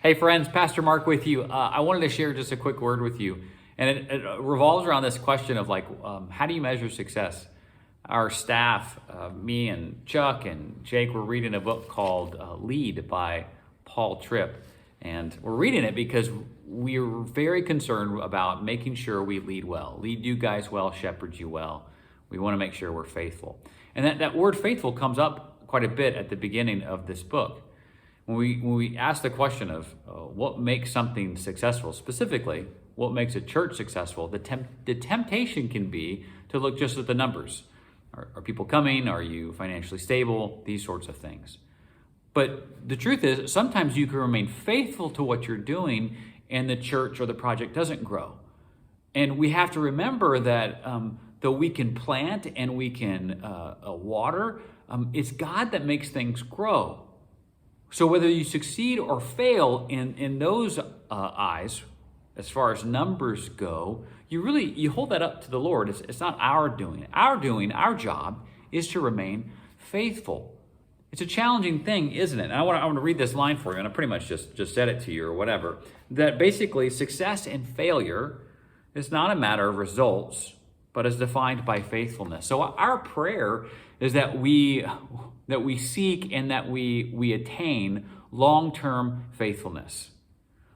Hey friends, Pastor Mark with you. I wanted to share just a quick word with you. And it revolves around this question of how do you measure success? Our staff, me and Chuck and Jake, were reading a book called Lead by Paul Tripp. And we're reading it because we're very concerned about making sure we lead well. Lead you guys well, shepherd you well. We want to make sure we're faithful. And that word faithful comes up quite a bit at the beginning of this book. When we ask the question of what makes something successful, specifically what makes a church successful, the temptation can be to look just at the numbers. Are people coming? Are you financially stable? These sorts of things. But the truth is, sometimes you can remain faithful to what you're doing and the church or the project doesn't grow. And we have to remember that though we can plant and we can water, it's God that makes things grow. So whether you succeed or fail in those eyes, as far as numbers go, you hold that up to the Lord. It's not our doing. Our job is to remain faithful. It's a challenging thing, isn't it? And I want to read this line for you, and I pretty much just said it to you or whatever. That basically success and failure is not a matter of results, but is defined by faithfulness. So our prayer is that we seek and that we attain long-term faithfulness.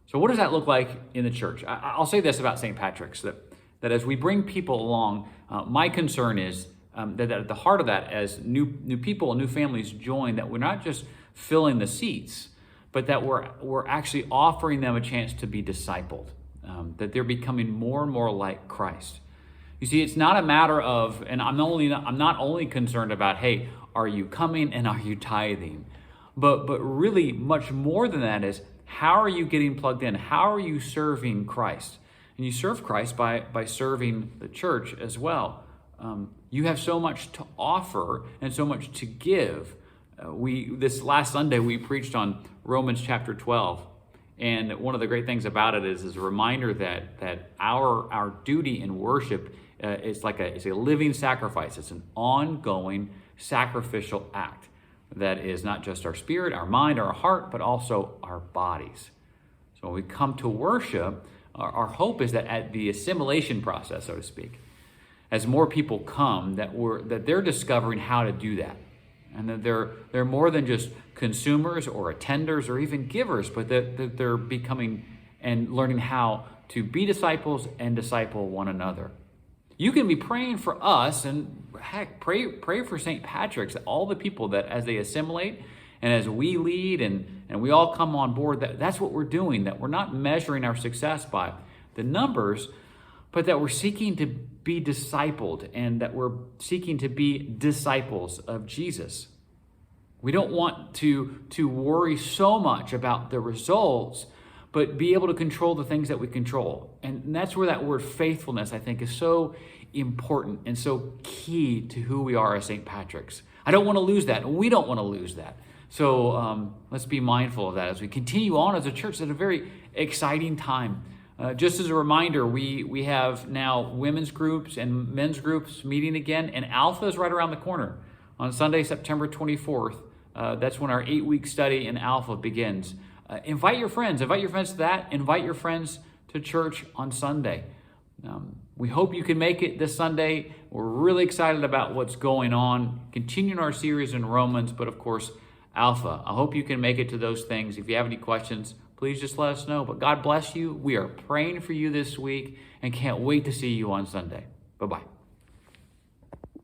So what does that look like in the church? I'll say this about St. Patrick's, that as we bring people along, my concern is that at the heart of that, as new people and new families join, that we're not just filling the seats, but that we're actually offering them a chance to be discipled, that they're becoming more and more like Christ. You see, it's not a matter of, and I'm not only concerned about, hey, are you coming and are you tithing? But really much more than that is, how are you getting plugged in? How are you serving Christ? And you serve Christ by serving the church as well. You have so much to offer and so much to give. This last Sunday, we preached on Romans chapter 12. And one of the great things about it is a reminder that our duty in worship it's a living sacrifice. It's an ongoing sacrificial act that is not just our spirit, our mind, our heart, but also our bodies. So when we come to worship, our hope is that at the assimilation process, so to speak, as more people come, that they're discovering how to do that, and that they're more than just consumers or attenders or even givers, but that they're becoming and learning how to be disciples and disciple one another. You can be praying for us, and heck, pray for St. Patrick's, all the people that as they assimilate and as we lead and we all come on board, that's what we're doing, that we're not measuring our success by the numbers, but that we're seeking to be discipled and that we're seeking to be disciples of Jesus. We don't want to worry so much about the results, but be able to control the things that we control. And that's where that word faithfulness, I think, is so important and so key to who we are as St. Patrick's. I don't want to lose that, and we don't want to lose that. So let's be mindful of that as we continue on as a church at a very exciting time. Just as a reminder, we have now women's groups and men's groups meeting again, and Alpha is right around the corner. On Sunday, September 24th, that's when our 8-week study in Alpha begins. Invite your friends to that. Invite your friends to church on Sunday. We hope you can make it this Sunday. We're really excited about what's going on, continuing our series in Romans, but of course, Alpha. I hope you can make it to those things. If you have any questions, please just let us know. But God bless you. We are praying for you this week and can't wait to see you on Sunday. Bye-bye.